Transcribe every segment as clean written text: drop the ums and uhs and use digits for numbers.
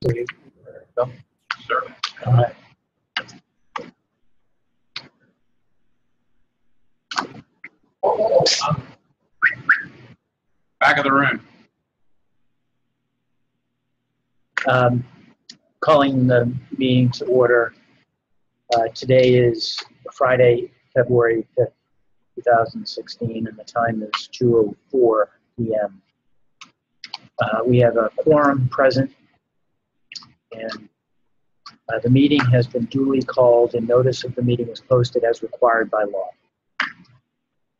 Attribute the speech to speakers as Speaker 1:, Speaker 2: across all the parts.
Speaker 1: Ready to go?
Speaker 2: Sure.
Speaker 1: All right.
Speaker 2: Back of the room.
Speaker 1: Calling the meeting to order. Today is Friday, February 5th, 2016, and the time is 2:04 p.m. We have a quorum present, and the meeting has been duly called, and notice of the meeting was posted as required by law.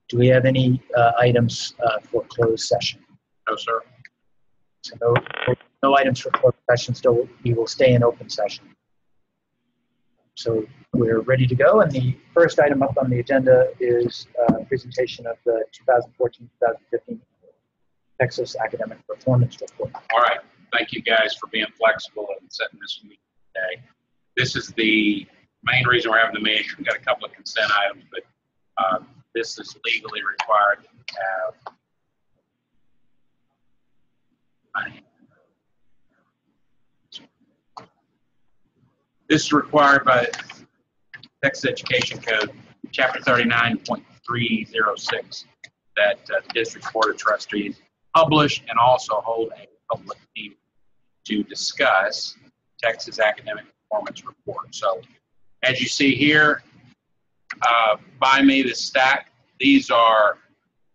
Speaker 1: Do we have any items for closed session?
Speaker 2: No, sir.
Speaker 1: So no items for closed session, so we will stay in open session. So we're ready to go, and the first item up on the agenda is presentation of the 2014-2015 Texas Academic Performance Report.
Speaker 2: All right. Thank you guys for being flexible and setting this meeting today. This is the main reason we're having the meeting. We've got a couple of consent items, but this is legally required to have. This is required by Texas Education Code, Chapter 39.306, that the District Board of Trustees publish and also hold a public meeting to discuss Texas Academic Performance Report. So, as you see here, by me, this stack, these are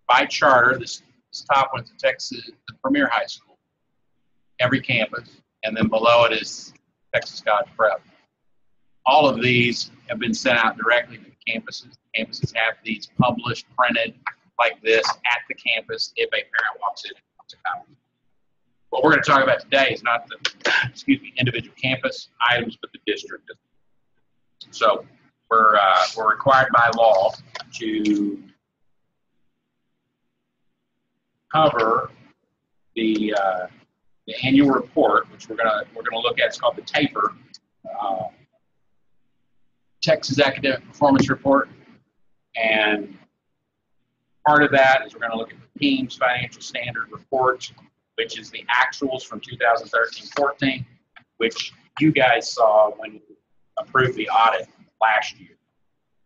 Speaker 2: by charter. This top one's Texas, the premier high school, every campus, and then below it is Texas God Prep. All of these have been sent out directly to the campuses. The campuses have these published, printed like this at the campus if a parent walks in and wants a copy. What we're going to talk about today is not the individual campus items, but the district. So we're required by law to cover the annual report, which we're gonna look at. It's called the TAPER, Texas Academic Performance Report, and part of that is we're going to look at the team's financial standard report, which is the actuals from 2013-14, which you guys saw when you approved the audit last year.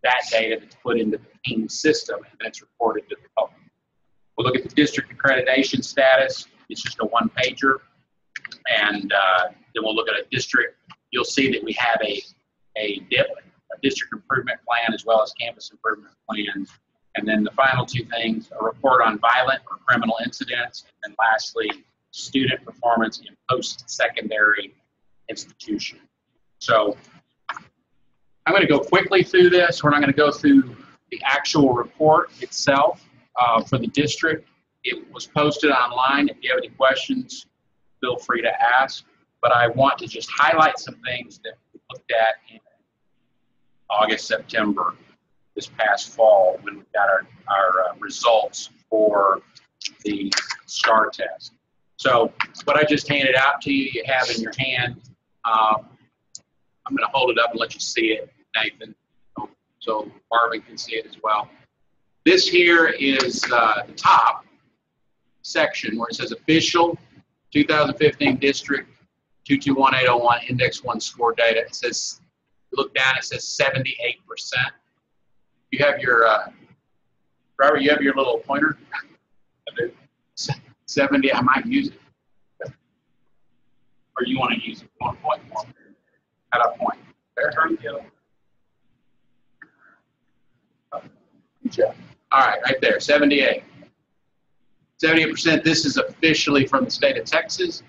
Speaker 2: That data that's put into the team system, and then it's reported to the public. We'll look at the district accreditation status. It's just a one-pager. And then we'll look at a district. You'll see that we have a district improvement plan as well as campus improvement plans. And then the final two things, a report on violent or criminal incidents, and then lastly, student performance in post-secondary institution. So I'm going to go quickly through this. We're not going to go through the actual report itself for the district. It was posted online. If you have any questions, feel free to ask. But I want to just highlight some things that we looked at in August, September, this past fall, when we got our results for the STAR test. So what I just handed out to you, you have in your hand. I'm going to hold it up and let you see it, Nathan, so Marvin can see it as well. This here is the top section where it says official 2015 district 221801 index 1 score data. It says, look down, it says 78%. You have your, Robert, you have your little pointer? I do. 70, I might use it. Or you want to use it? You want to point more? How do I point? There, here you go. All right, right there, 78. 78%, this is officially from the state of Texas.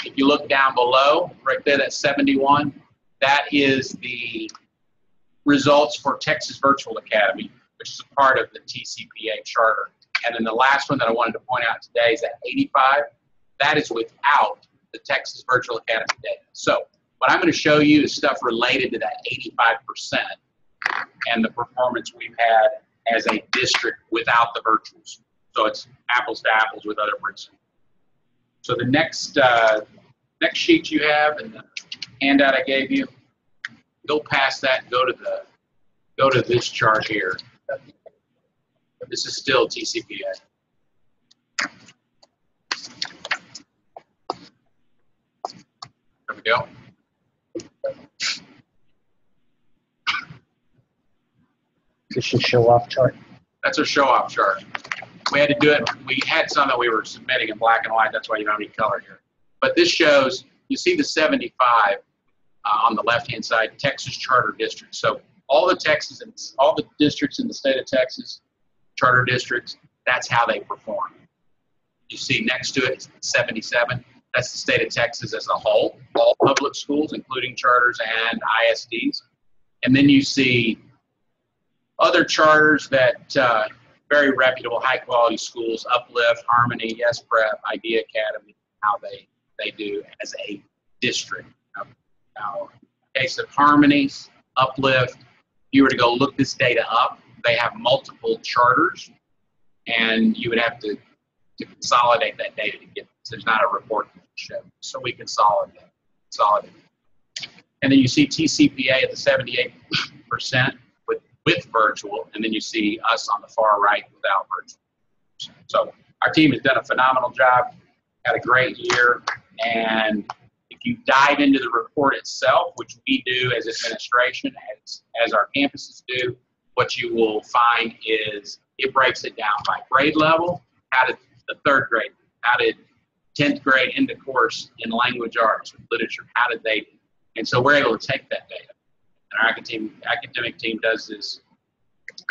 Speaker 2: If you look down below, right there, that's 71. That is the results for Texas Virtual Academy, which is a part of the TCPA charter. And then the last one that I wanted to point out today is at 85. That is without the Texas Virtual Academy data. So what I'm going to show you is stuff related to that 85% and the performance we've had as a district without the virtuals. So it's apples to apples with other bricks. So the next sheet you have and the handout I gave you, go past that and go to this chart here. This is still TCPA. There we go.
Speaker 1: This is a show-off chart.
Speaker 2: That's a show-off chart. We had to do it. We had some that we were submitting in black and white. That's why you don't need color here. But this shows, you see the 75 on the left-hand side, Texas charter districts. So all the districts in the state of Texas, charter districts, that's how they perform. You see next to it, 77. That's the state of Texas as a whole, all public schools, including charters and ISDs. And then you see other charters that very reputable, high-quality schools, Uplift, Harmony, Yes Prep, Idea Academy, how they do as a district. Now, in the case of Harmony, Uplift, if you were to go look this data up, they have multiple charters, and you would have to consolidate that data to get, so there's not a report to show. So we consolidate. And then you see TCPA at the 78% with virtual, and then you see us on the far right without virtual. So our team has done a phenomenal job, had a great year, and if you dive into the report itself, which we do as administration, as our campuses do, what you will find is it breaks it down by grade level. How did the third grade, how did 10th grade end the course in language arts or literature, how did they do? And so we're able to take that data. And our academic team does this,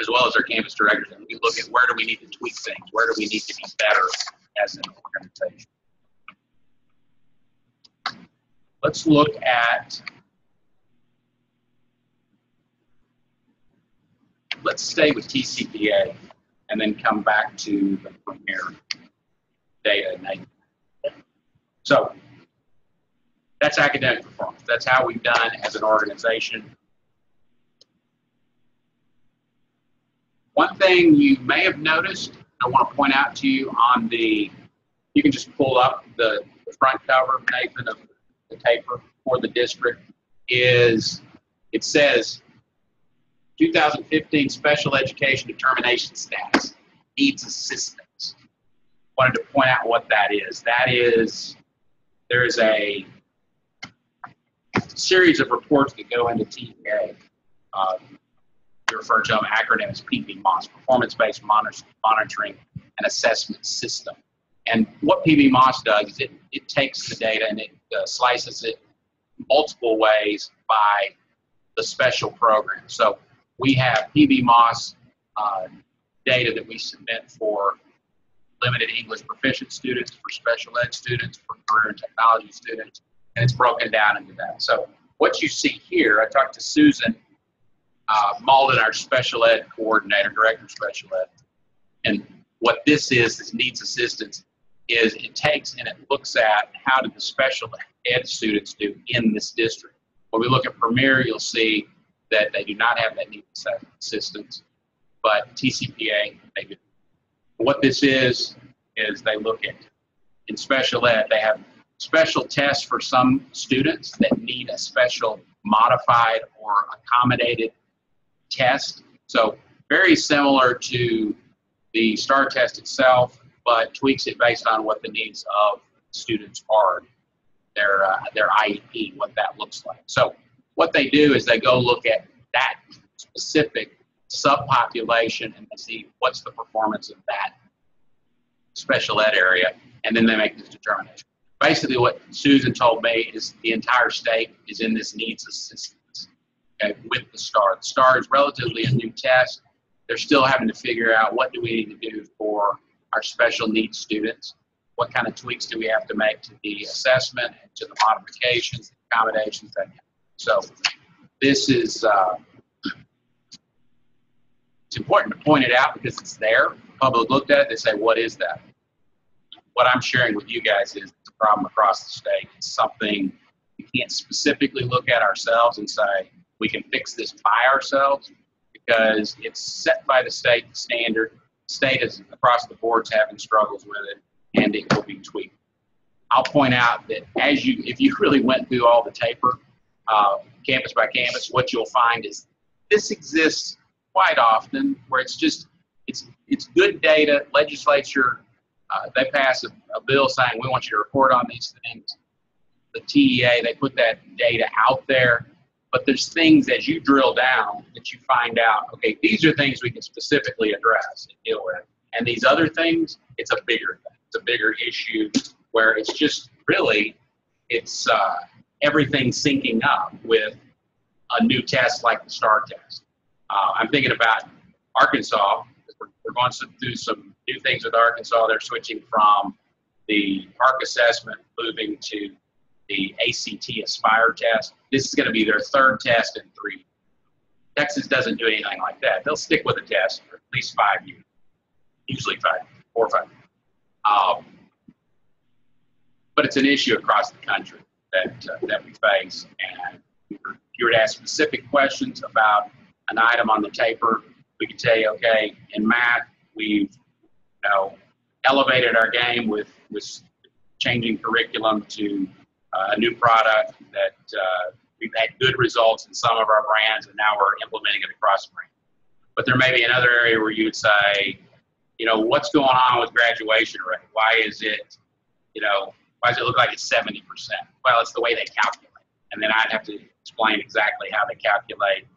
Speaker 2: as well as our campus directors, and we look at where do we need to tweak things, where do we need to be better as an organization. Let's look at, let's stay with TCPA and then come back to the Premier data. So that's academic performance. That's how we've done as an organization. One thing you may have noticed, I want to point out to you on the, you can just pull up the front cover, Nathan, of the paper for the district, is it says 2015 Special Education Determination Status, needs assistance. Wanted to point out what that is. That is, there is a series of reports that go into TPA. We refer to them, acronym as PBMOS, Performance-Based Monitoring and Assessment System. And what PBMOS does is it takes the data and it slices it multiple ways by the special program. So we have PBMOS data that we submit for limited English proficient students, for special ed students, for career and technology students, and it's broken down into that. So what you see here, I talked to Susan Malden, our special ed coordinator, director of special ed, and what this is needs assistance, is it takes and it looks at how did the special ed students do in this district. When we look at Premier, you'll see that they do not have that needs assistance, but TCPA, they do. What this is they look at, in special ed, they have special tests for some students that need a special modified or accommodated test. So very similar to the STAR test itself, but tweaks it based on what the needs of students are, their IEP, what that looks like. So what they do is they go look at that specific subpopulation and they see what's the performance of that special ed area, and then they make this determination. Basically what Susan told me is the entire state is in this needs assistance, okay, with the STAR. The STAR is relatively a new test. They're still having to figure out what do we need to do for our special needs students, what kind of tweaks do we have to make to the assessment and to the modifications, accommodations, that kind of thing. So this is, it's important to point it out because it's there. The public looked at it, they say, what is that? What I'm sharing with you guys is it's a problem across the state. It's something we can't specifically look at ourselves and say, we can fix this by ourselves, because it's set by the state standard. The state is across the board having struggles with it, and it will be tweaked. I'll point out that if you really went through all the taper, campus by campus, what you'll find is this exists quite often, where it's good data. Legislature, they pass a bill saying we want you to report on these things. the TEA, they put that data out there, but there's things as you drill down that you find out, okay, these are things we can specifically address and deal with. And these other things, it's a bigger thing. It's a bigger issue where it's just really, it's everything syncing up with a new test like the STAR test. I'm thinking about Arkansas. We're going through some new things with Arkansas. They're switching from the ARC assessment, moving to the ACT Aspire test. This is going to be their third test in 3 years. Texas doesn't do anything like that. They'll stick with a test for at least 5 years, usually 4 or 5. But it's an issue across the country that we face. And if you were to ask specific questions about an item on the taper, we could tell you, okay, in math, we've elevated our game with changing curriculum to a new product that we've had good results in some of our brands, and now we're implementing it across brands. But there may be another area where you would say, what's going on with graduation rate? Why is it, why does it look like it's 70%? Well, it's the way they calculate. And then I'd have to explain exactly how they calculate.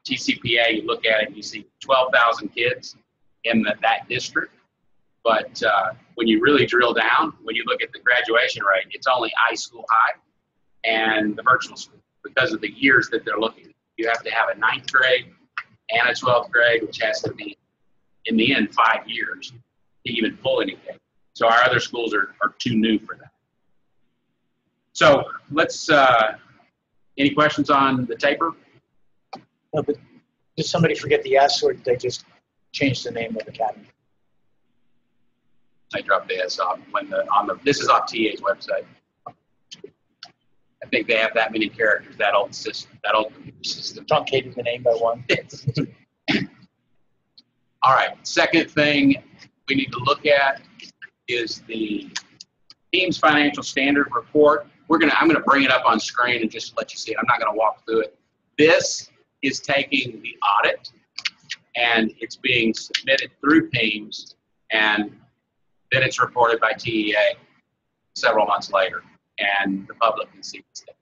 Speaker 2: TCPA, you look at it and you see 12,000 kids in that district. But when you really drill down, when you look at the graduation rate, it's only iSchool High and the virtual school because of the years that they're looking at. You have to have a 9th grade and a 12th grade, which has to be, in the end, 5 years to even pull anything. So our other schools are too new for that. So let's, any questions on the taper?
Speaker 1: No, but did somebody forget the S, or did they just change the name of the academy?
Speaker 2: I dropped the S off this is off TA's website. I think they have that many characters, that old system.
Speaker 1: Truncated the name by one.
Speaker 2: All right, second thing we need to look at is the team's financial standard report. I'm gonna bring it up on screen and just let you see it. I'm not gonna walk through it. This is taking the audit and it's being submitted through Teams, and then it's reported by TEA several months later, and the public can see this data.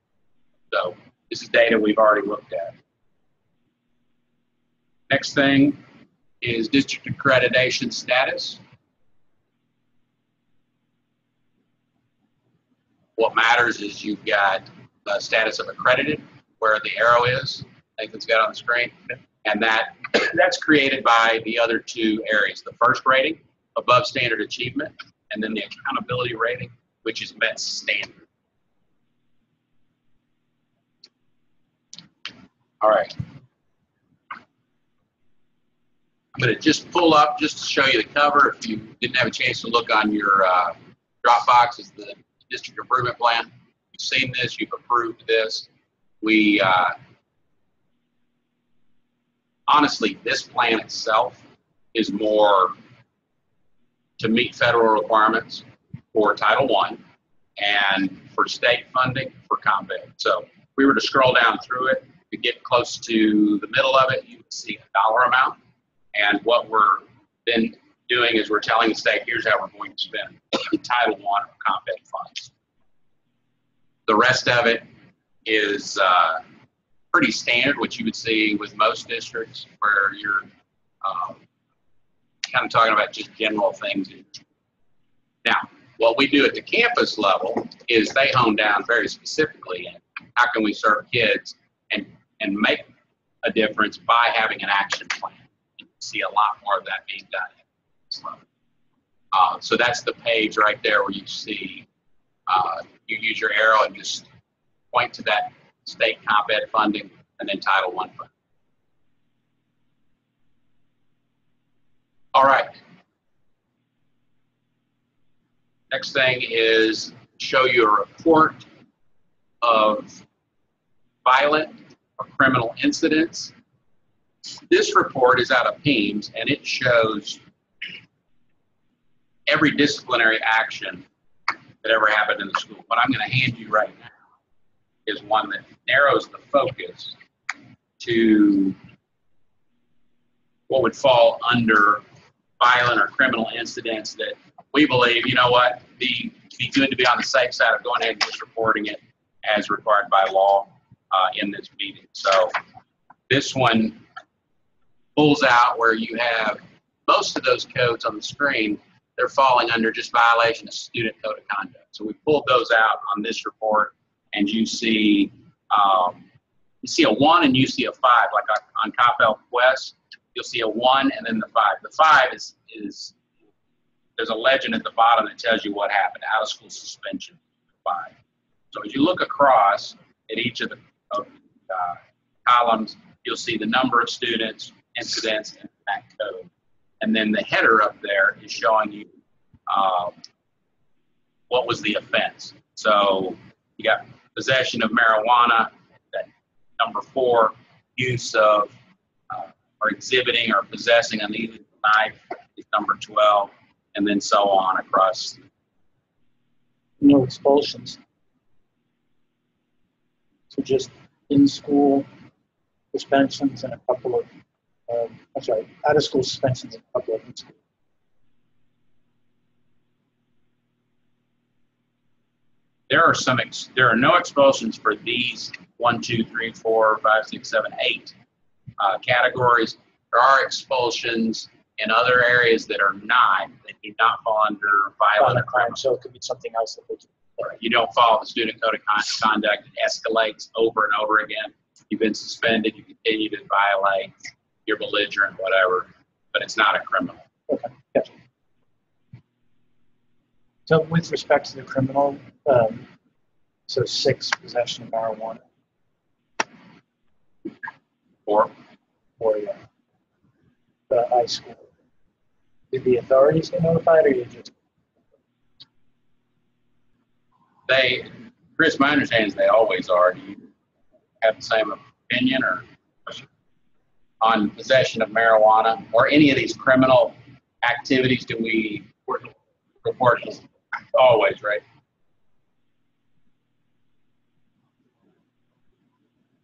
Speaker 2: So this is data we've already looked at. Next thing is district accreditation status. What matters is you've got the status of accredited, where the arrow is, Nathan's got on the screen, and that's created by the other 2 areas. The first rating, above standard achievement, and then the accountability rating, which is met standard. All right. I'm going to just pull up just to show you the cover. If you didn't have a chance to look on your Dropbox, is the district improvement plan. You've seen this, you've approved this. We, honestly, this plan itself is more to meet federal requirements for Title I and for state funding for ComEd. So if we were to scroll down through it, to get close to the middle of it, you would see a dollar amount. And what we're then doing is we're telling the state, here's how we're going to spend the Title I or ComEd funds. The rest of it is pretty standard, what you would see with most districts, where you're kind of talking about just general things. Now, what we do at the campus level is they hone down very specifically in how can we serve kids and make a difference by having an action plan. You see a lot more of that being done at this level. So that's the page right there where you see, you use your arrow and just point to that state ComEd funding and then Title I funding. All right. Next thing is show you a report of violent or criminal incidents. This report is out of Teams, and it shows every disciplinary action that ever happened in the school. What I'm going to hand you right now is one that narrows the focus to what would fall under violent or criminal incidents that we believe, you know what, be good to be on the safe side of going ahead and just reporting it as required by law in this meeting. So this one pulls out where you have most of those codes on the screen, they're falling under just violation of student code of conduct. So we pulled those out on this report, and you see a 1 and you see a 5, like on CopL Quest, you'll see a 1 and then the 5. The 5 is there's a legend at the bottom that tells you what happened, out of school suspension, 5. So as you look across at each of the columns, you'll see the number of students, incidents, and that code. And then the header up there is showing you what was the offense. So you got possession of marijuana, that number 4, use of or exhibiting or possessing an illegal knife is number 12, and then so on across.
Speaker 1: No expulsions. So just in-school suspensions and a couple of, out-of-school suspensions and a couple of in-school.
Speaker 2: There are no expulsions for these 1, 2, 3, 4, 5, 6, 7, 8 categories. There are expulsions in other areas that are not, that do not fall under violent crime.
Speaker 1: So it could be something else that they do.
Speaker 2: Right. You don't follow the student code of conduct. It escalates over and over again. You've been suspended. You continue to violate. You're belligerent, whatever, but it's not a criminal.
Speaker 1: Okay. Gotcha. So with respect to the criminal, so 6, possession of marijuana.
Speaker 2: 4.
Speaker 1: Or the high school. Did the authorities get notified, or you just?
Speaker 2: Chris, my understanding is they always are. Do you have the same opinion or on possession of marijuana or any of these criminal activities? Do we report this? Always, right?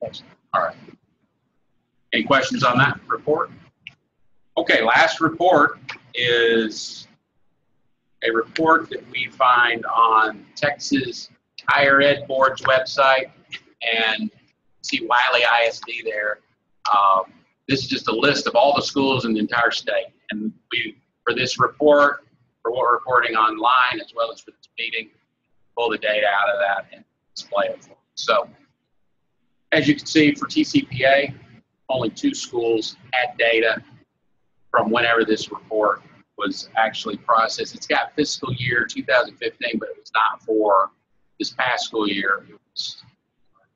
Speaker 1: Thanks.
Speaker 2: All right. Any questions on that report? Okay, last report is a report that we find on Texas Higher Ed Board's website, and see Wiley ISD there. This is just a list of all the schools in the entire state, and for this report, for what we're reporting online as well as for this meeting, pull the data out of that and display it for you. So as you can see, for TCPA, only 2 schools had data from whenever this report was actually processed. It's got fiscal year 2015, but it was not for this past school year. It was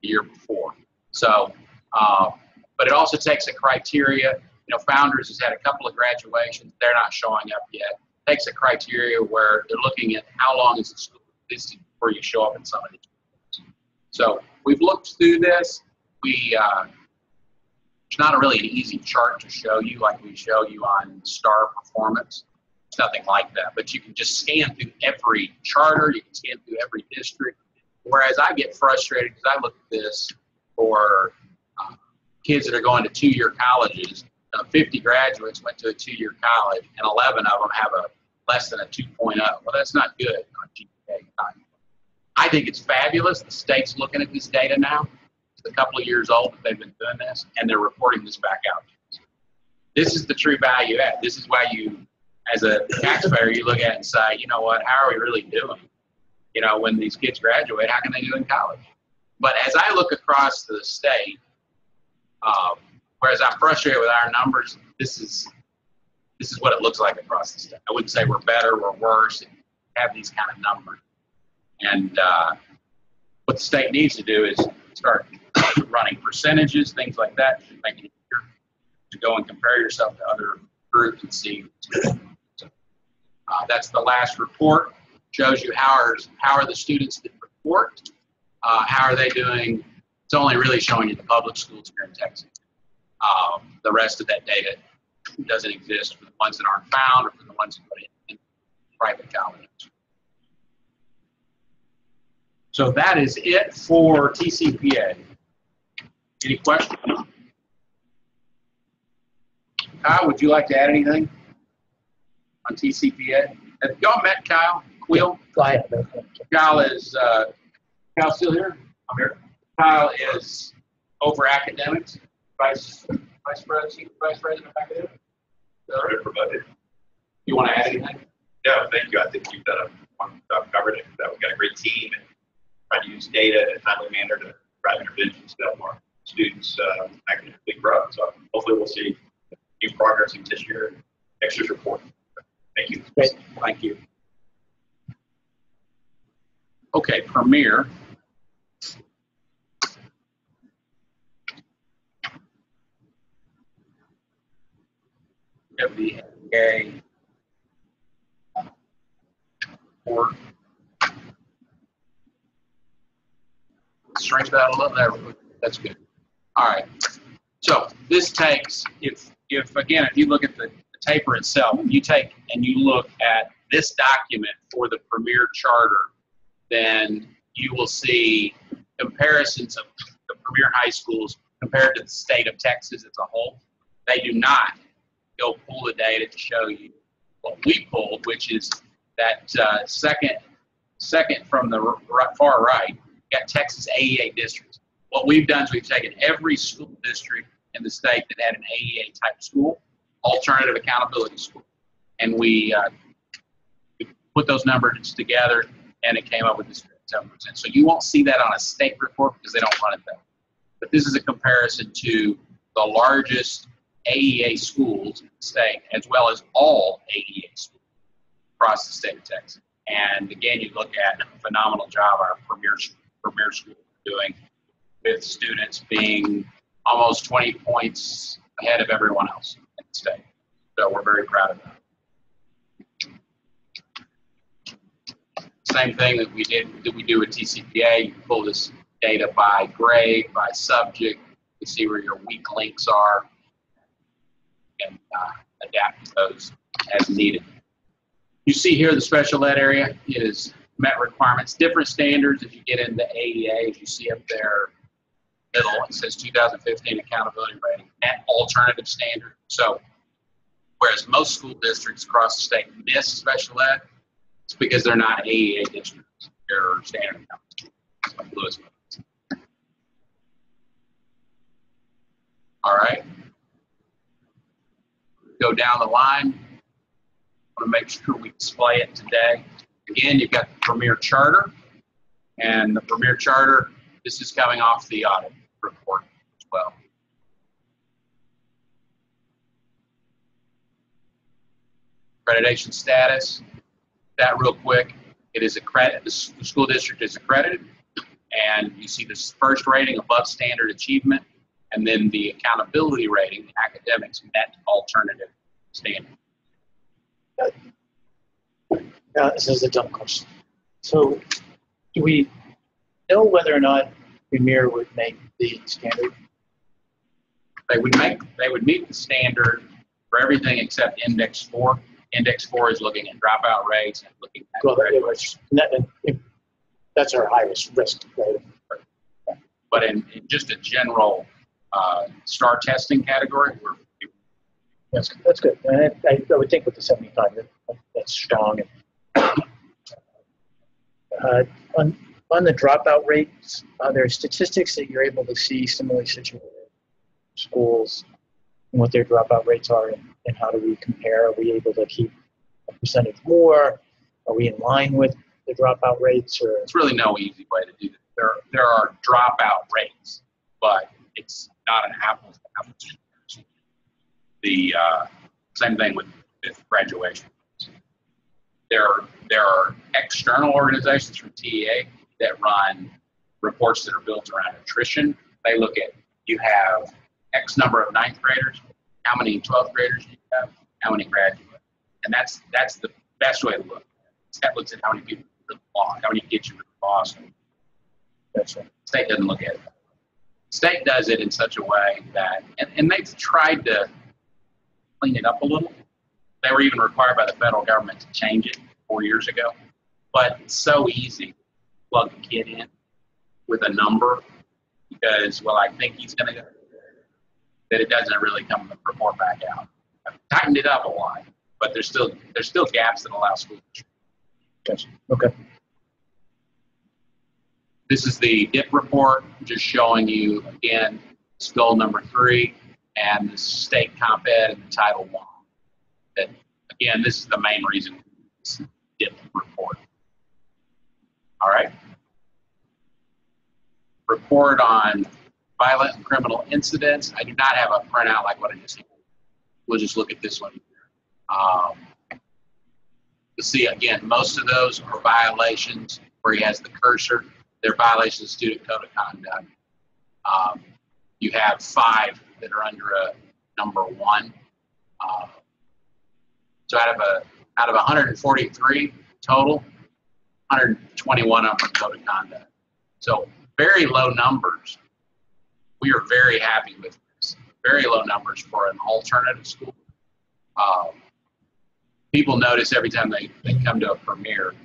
Speaker 2: the year before. So, but it also takes a criteria. You know, Founders has had a couple of graduations. They're not showing up yet. It takes a criteria where they're looking at how long is the school existed before you show up in some of these schools. So we've looked through this. It's not really an easy chart to show you like we show you on Star Performance. It's nothing like that, but you can just scan through every charter, you can scan through every district, whereas I get frustrated because I look at this for kids that are going to 2-year colleges. 50 graduates went to a 2-year college, and 11 of them have a less than a 2.0. Well, that's not good on GPA time. I think it's fabulous. The state's looking at this data now. It's a couple of years old that they've been doing this, and they're reporting this back out. This is the true value add. This is why you, as a taxpayer, you look at it and say, you know what, how are we really doing? You know, when these kids graduate, how can they do in college? But as I look across the state, whereas I'm frustrated with our numbers, this is what it looks like across the state. I wouldn't say we're better or worse and have these kind of numbers. And what the state needs to do is start running percentages, things like that, make it easier to go and compare yourself to other groups and see. So, that's the last report. Shows you how are the students that report, how are they doing. It's only really showing you the public schools here in Texas. The rest of that data doesn't exist for the ones that aren't found or for the ones that are in private colleges. So that is it for TCPA. Any questions? Kyle, would you like to add anything on TCPA? Have y'all met Kyle Quill?
Speaker 1: Yeah.
Speaker 2: Kyle is, Kyle still here? I'm here. Kyle is over academics, vice president of academics. You want to add anything?
Speaker 3: No, thank you. I think you've done a wonderful job covering it. We've got a great team and trying to use data in a timely manner to drive interventions to help our students academically grow. So hopefully we'll see new progress in this year, next year's report. Thank you.
Speaker 1: Great.
Speaker 2: Thank you. Okay, Premier. We have the AA report. Strength that a little there. That's good. All right. So this takes, if you look at the taper itself, if you take and you look at this document for the Premier Charter, then you will see comparisons of the Premier high schools compared to the state of Texas as a whole. They do not go pull the data to show you what we pulled, which is that second from the far right, got Texas AEA districts. What we've done is we've taken every school district in the state that had an AEA type school, alternative accountability school, and we put those numbers together, and it came up with this 7%. So you won't see that on a state report because they don't run it that way. But this is a comparison to the largest AEA schools in the state, as well as all AEA schools across the state of Texas. And again, you look at a phenomenal job our premier school is doing, with students being almost 20 points ahead of everyone else in the state. So we're very proud of that. Same thing that we do with TCPA. You can pull this data by grade, by subject, to see where your weak links are, and adapt those as needed. You see here the special ed area is met requirements, different standards as you get into AEA, as you see up there middle, it says 2015 accountability rating, at alternative standard. So whereas most school districts across the state miss special ed, it's because they're not AEA districts, they're standard accountability, like Louisville. All right. Go down the line. I want to make sure we display it today. Again, you've got the Premier Charter, and the Premier Charter, this is coming off the audit report as well. Accreditation status, that real quick, it is accredited, the school district is accredited, and you see this first rating above standard achievement, and then the accountability rating, the academics met alternative standard.
Speaker 1: Now, this is a dumb question. So, do we know whether or not Premier would make the standard?
Speaker 2: They would meet the standard for everything except Index 4. Index 4 is looking at dropout rates and looking at graduation.
Speaker 1: That's our highest risk, right?
Speaker 2: But in just a general STAR testing category,
Speaker 1: that's good. And I would think with the 75, that's strong. On the dropout rates, are there statistics that you're able to see similarly situated schools and what their dropout rates are, and how do we compare? Are we able to keep a percentage more? Are we in line with the dropout rates? Or
Speaker 2: it's really no easy way to do that. There are dropout rates, but it's not an apples to apples comparison. The same thing with graduation. There are external organizations from TEA that run reports that are built around attrition. They look at, you have X number of 9th graders, how many 12th graders do you have, how many graduate. And that's the best way to look at it. That looks at how many people really lost, how many kids you really lost. That's right. State doesn't look at it. State does it in such a way that, and they've tried to clean it up a little. They were even required by the federal government to change it 4 years ago. But it's so easy to plug a kid in with a number because, well, I think he's going to go, that it doesn't really come report back out. I've tightened it up a lot. but there's still gaps that allow schools.
Speaker 1: Gotcha. Okay.
Speaker 2: This is the DIP report, just showing you, again, goal number 3 and the state comp ed and the Title I. That, again, this is the main reason this DIP report. All right. Report on violent and criminal incidents. I do not have a printout like what I just did. We'll just look at this one here. You'll see, again, most of those are violations where he has the cursor. They're violations of student code of conduct. You have 5 that are under a number 1. So out of 143 total, 121 of them are code of conduct. So very low numbers. We are very happy with this. Very low numbers for an alternative school. People notice every time they come to a premiere, in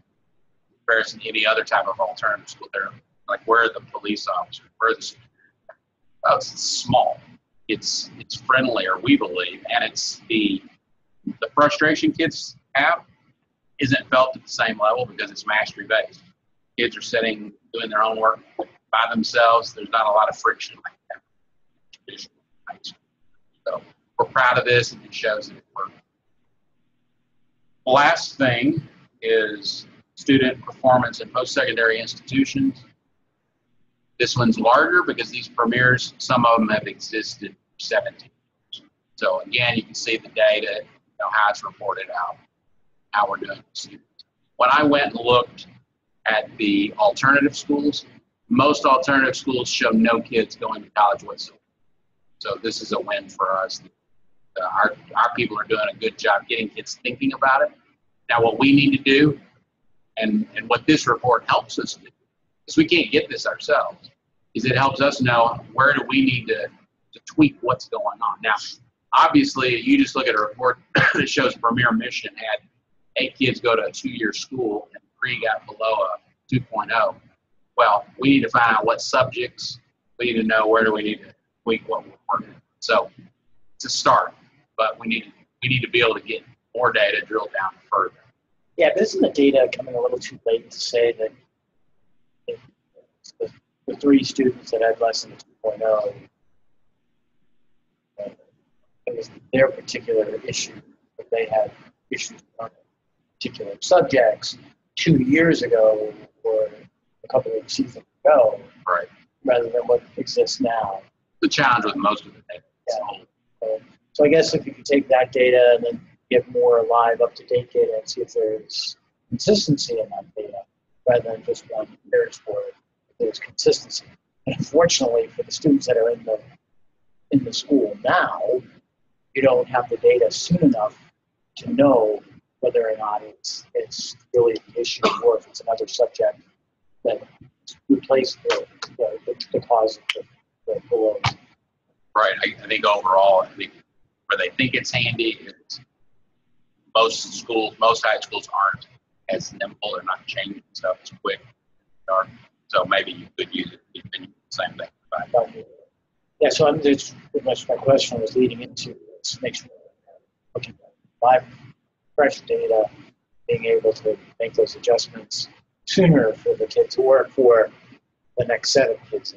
Speaker 2: comparison to any other type of alternative school, they're like, where are the police officers? Where are the security? Well, it's small. It's friendlier, we believe, and it's the frustration kids have isn't felt at the same level because it's mastery based. Kids are sitting, doing their own work by themselves. There's not a lot of friction like that. So we're proud of this, and it shows that it works. The last thing is student performance in post-secondary institutions. This one's larger because these premieres, some of them have existed for 17 years. So again, you can see the data, how it's reported out, how we're doing with students. When I went and looked at the alternative schools, most alternative schools show no kids going to college whatsoever. So this is a win for us. Our people are doing a good job getting kids thinking about it. Now what we need to do, and what this report helps us do, because we can't get this ourselves, is it helps us know where do we need to tweak what's going on. Now, obviously, you just look at a report that shows Premier Mission had 8 kids go to a 2-year school and 3 got below a 2.0. Well, we need to find out what subjects. We need to know where do we need to tweak what we're working on. So it's a start, but we need to be able to get more data, drill down further.
Speaker 1: Yeah, but isn't the data coming a little too late to say that the 3 students that had less than a 2.0, it was their particular issue, that they had issues on particular subjects 2 years ago or a couple of seasons ago,
Speaker 2: right?
Speaker 1: Rather than what exists now.
Speaker 2: The challenge with most of the data.
Speaker 1: Yeah. So I guess if you could take that data and then get more live, up-to-date data and see if there's consistency in that data, rather than just one year's worth, if there's consistency. And unfortunately, for the students that are in the school now, you don't have the data soon enough to know whether or not it's really the issue or if it's another subject that replaced the cause of the lows.
Speaker 2: Right. I think overall, where they think it's handy is most schools, most high schools aren't as nimble. They're not changing stuff as quick. So maybe you could use it. You can use the same thing.
Speaker 1: Yeah, so that's pretty much my question was leading into. Let's make sure we're looking at live, fresh data, being able to make those adjustments sooner for the kids or for the next set of kids.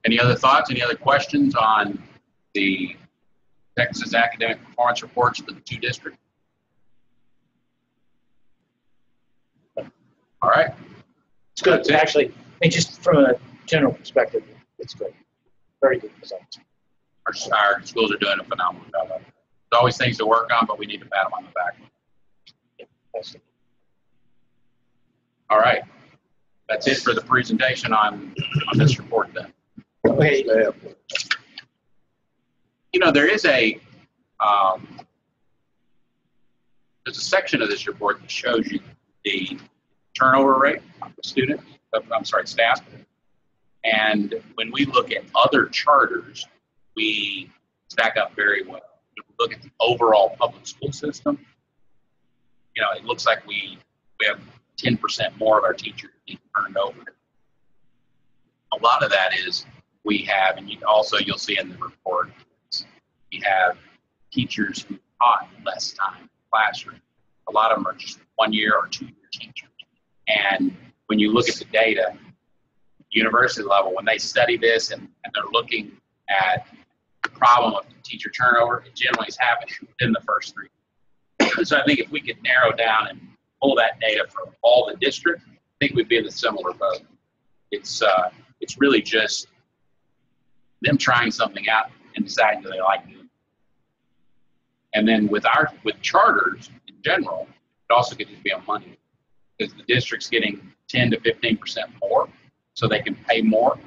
Speaker 2: Any other thoughts? Any other questions on the Texas academic performance reports for the 2 districts? All right.
Speaker 1: It's good. Actually, I mean, just from a general perspective, it's good. Very good results.
Speaker 2: Our schools are doing a phenomenal job. There's always things to work on, but we need to pat them on the back. All right. That's it for the presentation on this report then.
Speaker 1: Okay.
Speaker 2: You know, there is there's a section of this report that shows you the turnover rate of students, staff. And when we look at other charters, we stack up very well. If we look at the overall public school system, you know, it looks like we have 10% more of our teachers being turned over. A lot of that is we have, and you'll see in the report, we have teachers who taught less time in the classroom. A lot of them are just 1 year or 2 year teachers. And when you look at the data, university level, when they study this and they're looking at the problem of teacher turnover, it generally is happening within the first 3 years. So I think if we could narrow down and pull that data for all the districts, I think we'd be in a similar boat. It's really just them trying something out and deciding do they like doing it. And then with charters in general, it also could just be on money, because the district's getting 10 to 15% more, so they can pay more.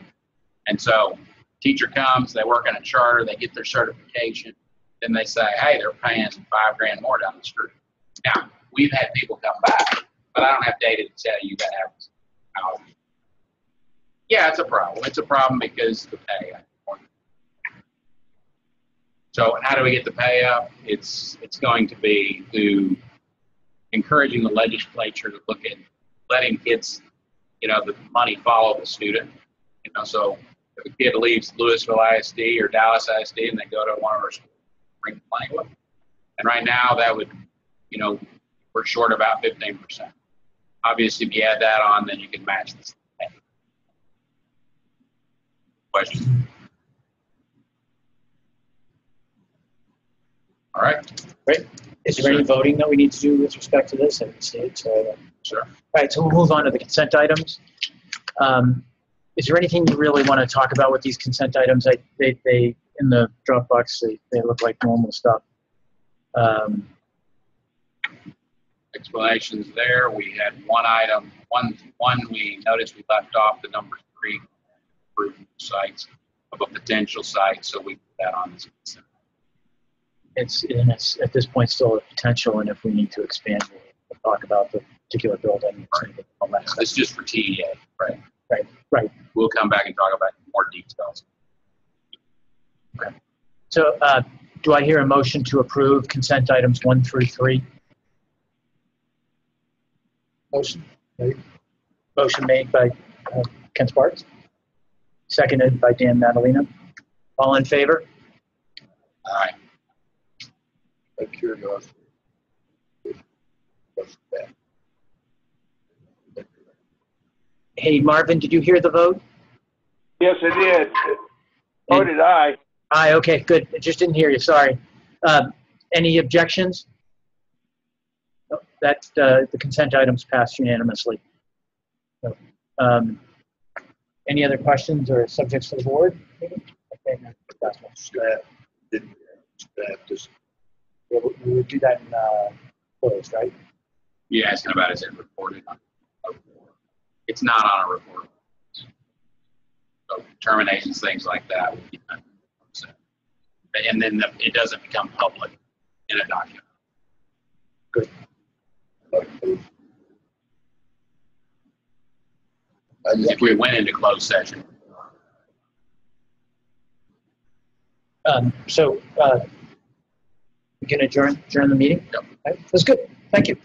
Speaker 2: And so teacher comes, they work on a charter, they get their certification, then they say, hey, they're paying $5,000 more down the street. Now, we've had people come back, but I don't have data to tell you that happens. Yeah, it's a problem. It's a problem because the pay. So how do we get the pay up? It's going to be through encouraging the legislature to look at letting kids, the money follow the student. So if a kid leaves Louisville ISD or Dallas ISD and they go to one of our schools, bring the money with them. And right now that would, we're short about 15%. Obviously, if you add that on, then you can match this. Questions? All right.
Speaker 1: Great. Is there any voting that we need to do with respect to this? I can see it. So,
Speaker 2: sure.
Speaker 1: All right, so we'll move on to the consent items. Is there anything you really want to talk about with these consent items? They in the Dropbox, they look like normal stuff.
Speaker 2: Explanations there. We had one item. One we noticed we left off the number 3 approved sites of a potential site, so we put that on this consent. It's
Speaker 1: at this point still a potential, and if we need to expand, we'll talk about the particular building.
Speaker 2: Right. It's just for TEA, right?
Speaker 1: Right.
Speaker 2: We'll come back and talk about more details.
Speaker 1: Okay. So, do I hear a motion to approve consent items 1 through 3? Motion made by Ken Sparks, seconded by Dan Madalena. All in favor?
Speaker 2: Aye.
Speaker 4: Out of curiosity.
Speaker 1: Hey, Marvin, did you hear the vote?
Speaker 5: Yes, I did. So did I.
Speaker 1: Aye, okay, good. I just didn't hear you, sorry. Any objections? No, the consent items passed unanimously. So, any other questions or subjects for the board? Okay, no, that's one.
Speaker 4: Staff just
Speaker 1: We would do that in closed, right?
Speaker 2: You're asking about is it reported on a report? It's not on a report. So terminations, things like that would be done. And then it doesn't become public in a document.
Speaker 1: Good.
Speaker 2: If we went into closed session.
Speaker 1: So we can adjourn the meeting?
Speaker 2: Yep.
Speaker 1: Okay, that's good. Thank you.